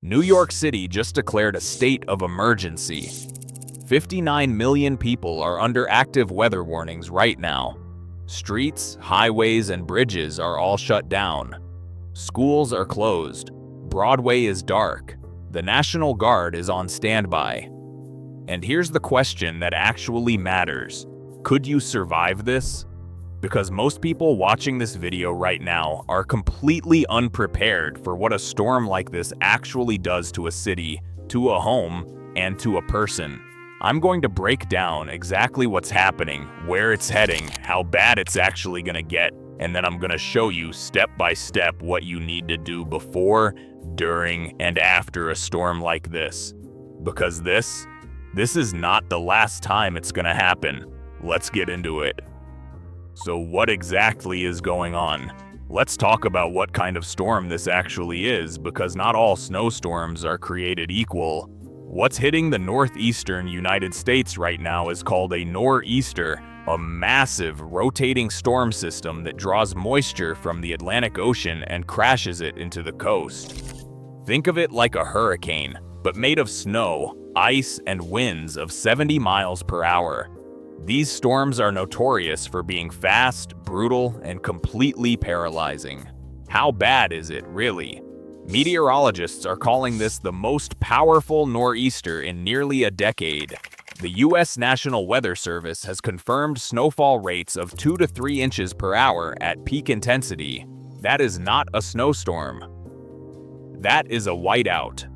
New York City just declared a state of emergency. 59 million people are under active weather warnings right now. Streets, highways, and bridges are all shut down. Schools are closed. Broadway is dark. The National Guard is on standby. And here's the question that actually matters. Could you survive this? Because most people watching this video right now are completely unprepared for what a storm like this actually does to a city, to a home, and to a person. I'm going to break down exactly what's happening, where it's heading, how bad it's actually gonna get, and then I'm gonna show you step by step what you need to do before, during, and after a storm like this. Because this is not the last time it's gonna happen. Let's get into it. So what exactly is going on? Let's talk about what kind of storm this actually is, because not all snowstorms are created equal. What's hitting the northeastern United States right now is called a nor'easter, a massive rotating storm system that draws moisture from the Atlantic Ocean and crashes it into the coast. Think of it like a hurricane, but made of snow, ice, and winds of 70 miles per hour. These storms are notorious for being fast, brutal, and completely paralyzing. How bad is it, really? Meteorologists are calling this the most powerful nor'easter in nearly a decade. The U.S. National Weather Service has confirmed snowfall rates of 2 to 3 inches per hour at peak intensity. That is not a snowstorm. That is a whiteout.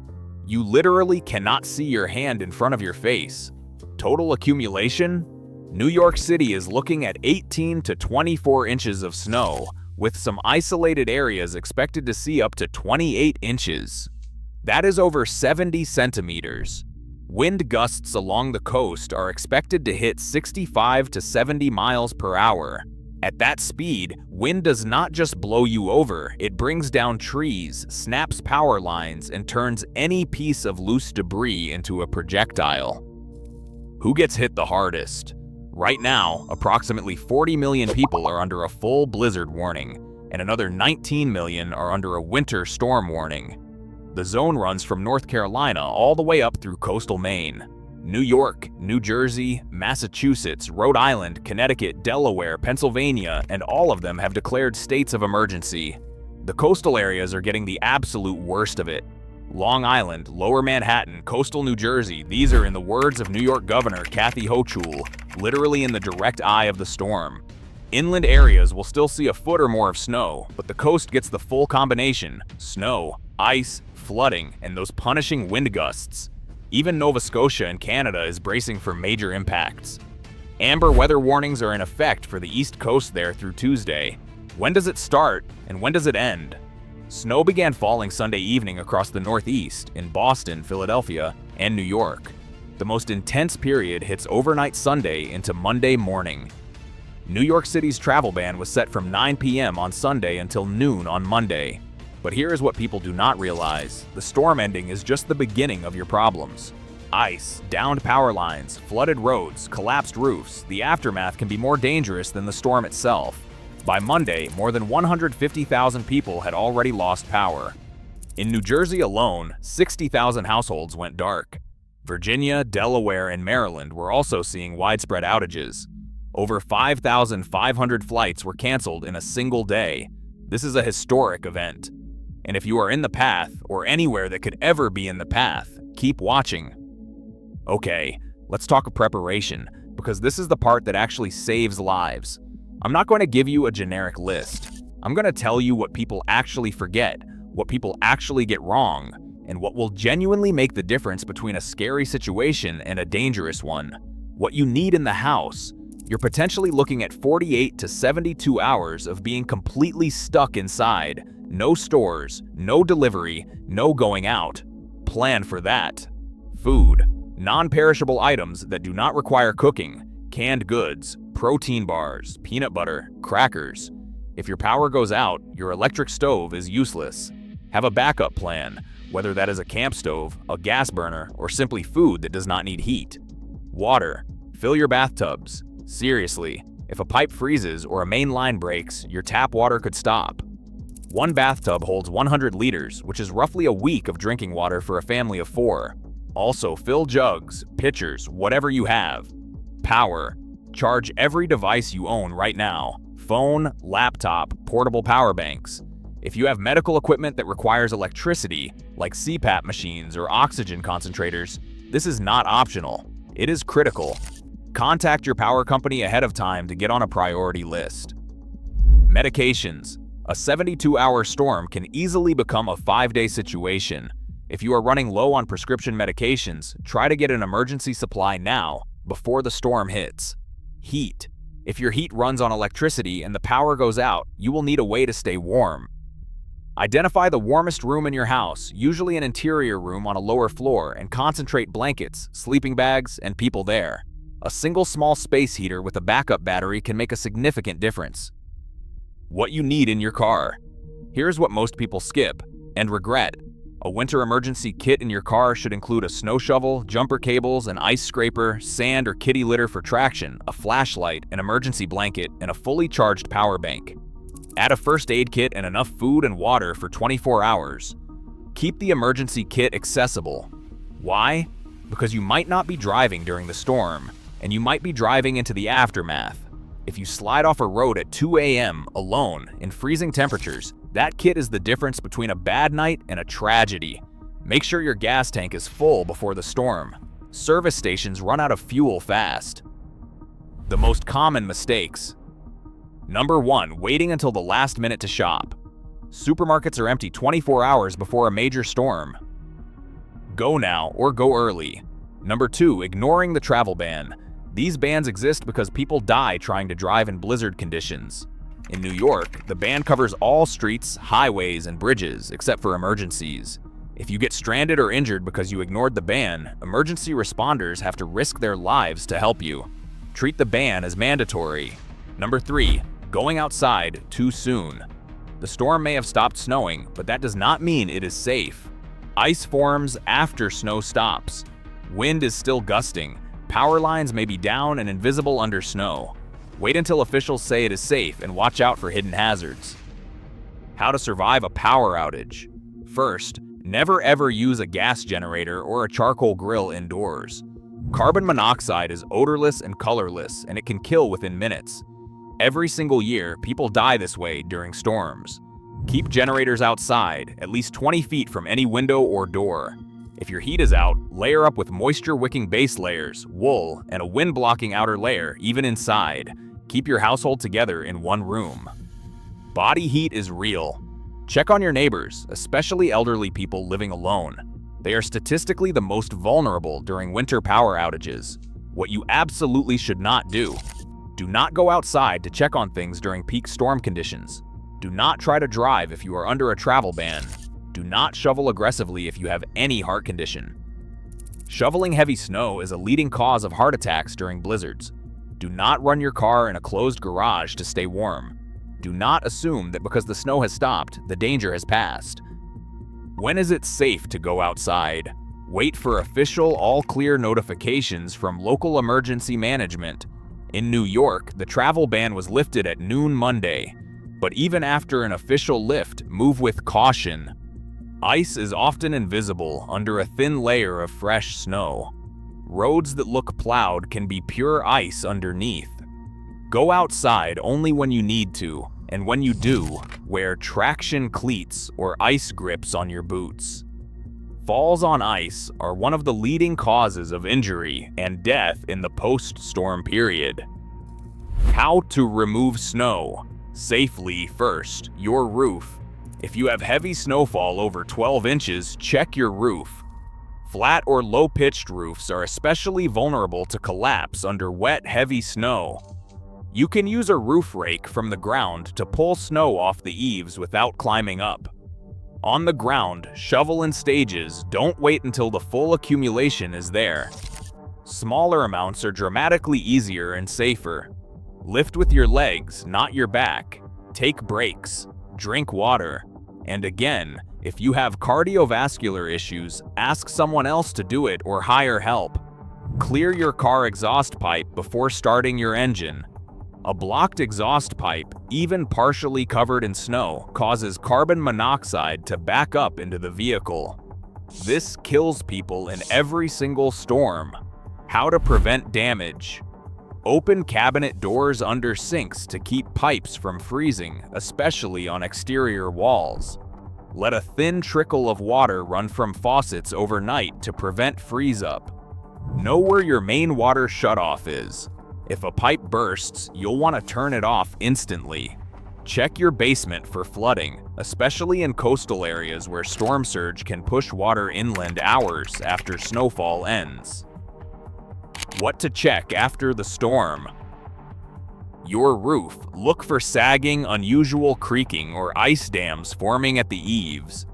You literally cannot see your hand in front of your face. Total accumulation? New York City is looking at 18 to 24 inches of snow, with some isolated areas expected to see up to 28 inches. That is over 70 centimeters. Wind gusts along the coast are expected to hit 65 to 70 miles per hour. At that speed, wind does not just blow you over, it brings down trees, snaps power lines, and turns any piece of loose debris into a projectile. Who gets hit the hardest? Right now, approximately 40 million people are under a full blizzard warning, and another 19 million are under a winter storm warning. The zone runs from North Carolina all the way up through coastal Maine. New York, New Jersey, Massachusetts, Rhode Island, Connecticut, Delaware, Pennsylvania, and all of them have declared states of emergency. The coastal areas are getting the absolute worst of it. Long Island, Lower Manhattan, coastal New Jersey, these are, in the words of New York Governor Kathy Hochul, literally in the direct eye of the storm. Inland areas will still see a foot or more of snow, but the coast gets the full combination: snow, ice, flooding, and those punishing wind gusts. Even Nova Scotia and Canada is bracing for major impacts. Amber weather warnings are in effect for the East Coast there through Tuesday. When does it start, and when does it end? Snow began falling Sunday evening across the Northeast, in Boston, Philadelphia, and New York. The most intense period hits overnight Sunday into Monday morning. New York City's travel ban was set from 9 p.m. on Sunday until noon on Monday. But here is what people do not realize: the storm ending is just the beginning of your problems. Ice, downed power lines, flooded roads, collapsed roofs. The aftermath can be more dangerous than the storm itself. By Monday, more than 150,000 people had already lost power. In New Jersey alone, 60,000 households went dark. Virginia, Delaware, and Maryland were also seeing widespread outages. Over 5,500 flights were canceled in a single day. This is a historic event. And if you are in the path, or anywhere that could ever be in the path, keep watching. Okay, let's talk preparation, because this is the part that actually saves lives. I'm not going to give you a generic list. I'm going to tell you what people actually forget, what people actually get wrong, and what will genuinely make the difference between a scary situation and a dangerous one. What you need in the house. You're potentially looking at 48 to 72 hours of being completely stuck inside. No stores, no delivery, no going out. Plan for that. Food. Non-perishable items that do not require cooking. Canned goods, protein bars, peanut butter, crackers. If your power goes out, your electric stove is useless. Have a backup plan, whether that is a camp stove, a gas burner, or simply food that does not need heat. Water. Fill your bathtubs. Seriously, if a pipe freezes or a main line breaks, your tap water could stop. One bathtub holds 100 liters, which is roughly a week of drinking water for a family of 4. Also, fill jugs, pitchers, whatever you have. Power. Charge every device you own right now. Phone, laptop, portable power banks. If you have medical equipment that requires electricity, like CPAP machines or oxygen concentrators, this is not optional. It is critical. Contact your power company ahead of time to get on a priority list. Medications. A 72-hour storm can easily become a 5-day situation. If you are running low on prescription medications, try to get an emergency supply now, before the storm hits. Heat. If your heat runs on electricity and the power goes out, you will need a way to stay warm. Identify the warmest room in your house, usually an interior room on a lower floor, and concentrate blankets, sleeping bags, and people there. A single small space heater with a backup battery can make a significant difference. What you need in your car. Here's what most people skip and regret. A winter emergency kit in your car should include a snow shovel, jumper cables, an ice scraper, sand or kitty litter for traction, a flashlight, an emergency blanket, and a fully charged power bank. Add a first aid kit and enough food and water for 24 hours. Keep the emergency kit accessible. Why? Because you might not be driving during the storm, and you might be driving into the aftermath. If you slide off a road at 2 a.m. alone in freezing temperatures, that kit is the difference between a bad night and a tragedy. Make sure your gas tank is full before the storm. Service stations run out of fuel fast. The most common mistakes. Number 1, waiting until the last minute to shop. Supermarkets are empty 24 hours before a major storm. Go now or go early. Number 2, ignoring the travel ban. These bans exist because people die trying to drive in blizzard conditions. In New York, the ban covers all streets, highways, and bridges except for emergencies. If you get stranded or injured because you ignored the ban, emergency responders have to risk their lives to help you. Treat the ban as mandatory. Number 3, going outside too soon. The storm may have stopped snowing, but that does not mean it is safe. Ice forms after snow stops. Wind is still gusting. Power lines may be down and invisible under snow. Wait until officials say it is safe and watch out for hidden hazards. How to survive a power outage. First, never ever use a gas generator or a charcoal grill indoors. Carbon monoxide is odorless and colorless, and it can kill within minutes. Every single year, people die this way during storms. Keep generators outside, at least 20 feet from any window or door. If your heat is out, layer up with moisture-wicking base layers, wool, and a wind-blocking outer layer, even inside. Keep your household together in one room. Body heat is real. Check on your neighbors, especially elderly people living alone. They are statistically the most vulnerable during winter power outages. What you absolutely should not do. Do not go outside to check on things during peak storm conditions. Do not try to drive if you are under a travel ban. Do not shovel aggressively if you have any heart condition. Shoveling heavy snow is a leading cause of heart attacks during blizzards. Do not run your car in a closed garage to stay warm. Do not assume that because the snow has stopped, the danger has passed. When is it safe to go outside? Wait for official all-clear notifications from local emergency management. In New York, the travel ban was lifted at noon Monday. But even after an official lift, move with caution. Ice is often invisible under a thin layer of fresh snow. Roads that look plowed can be pure ice underneath. Go outside only when you need to, and when you do, wear traction cleats or ice grips on your boots. Falls on ice are one of the leading causes of injury and death in the post-storm period. How to remove snow safely. First, your roof. If you have heavy snowfall over 12 inches, check your roof. Flat or low-pitched roofs are especially vulnerable to collapse under wet, heavy snow. You can use a roof rake from the ground to pull snow off the eaves without climbing up. On the ground, shovel in stages. Don't wait until the full accumulation is there. Smaller amounts are dramatically easier and safer. Lift with your legs, not your back. Take breaks. Drink water. And again, if you have cardiovascular issues, ask someone else to do it or hire help. Clear your car exhaust pipe before starting your engine. A blocked exhaust pipe, even partially covered in snow, causes carbon monoxide to back up into the vehicle. This kills people in every single storm. How to prevent damage. Open cabinet doors under sinks to keep pipes from freezing, especially on exterior walls. Let a thin trickle of water run from faucets overnight to prevent freeze-up. Know where your main water shutoff is. If a pipe bursts, you'll want to turn it off instantly. Check your basement for flooding, especially in coastal areas where storm surge can push water inland hours after snowfall ends. What to check after the storm. Your roof. Look for sagging, unusual creaking, or ice dams forming at the eaves.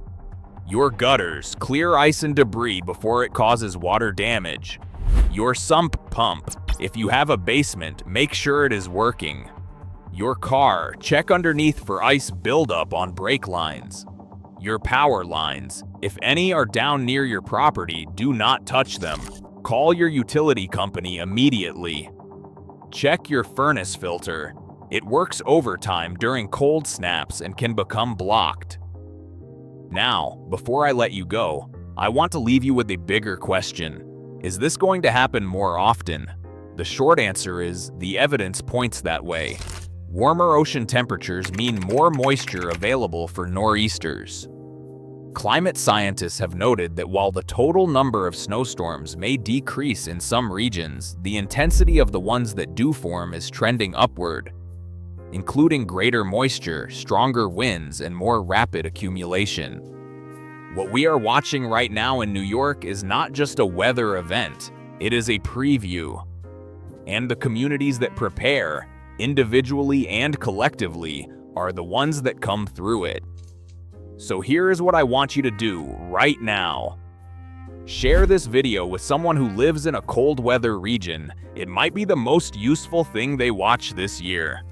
Your gutters. Clear ice and debris before it causes water damage. Your sump pump. If you have a basement, make sure it is working. Your car. Check underneath for ice buildup on brake lines. Your power lines. If any are down near your property, do not touch them. Call your utility company immediately. Check your furnace filter. It works overtime during cold snaps and can become blocked. Now, before I let you go, I want to leave you with a bigger question. Is this going to happen more often? The short answer is, the evidence points that way. Warmer ocean temperatures mean more moisture available for nor'easters. Climate scientists have noted that while the total number of snowstorms may decrease in some regions, the intensity of the ones that do form is trending upward, including greater moisture, stronger winds, and more rapid accumulation. What we are watching right now in New York is not just a weather event, it is a preview. And the communities that prepare, individually and collectively, are the ones that come through it. So here is what I want you to do right now. Share this video with someone who lives in a cold weather region. It might be the most useful thing they watch this year.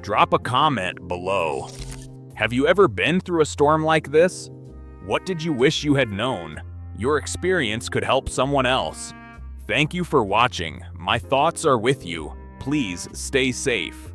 Drop a comment below. Have you ever been through a storm like this? What did you wish you had known? Your experience could help someone else. Thank you for watching. My thoughts are with you. Please stay safe.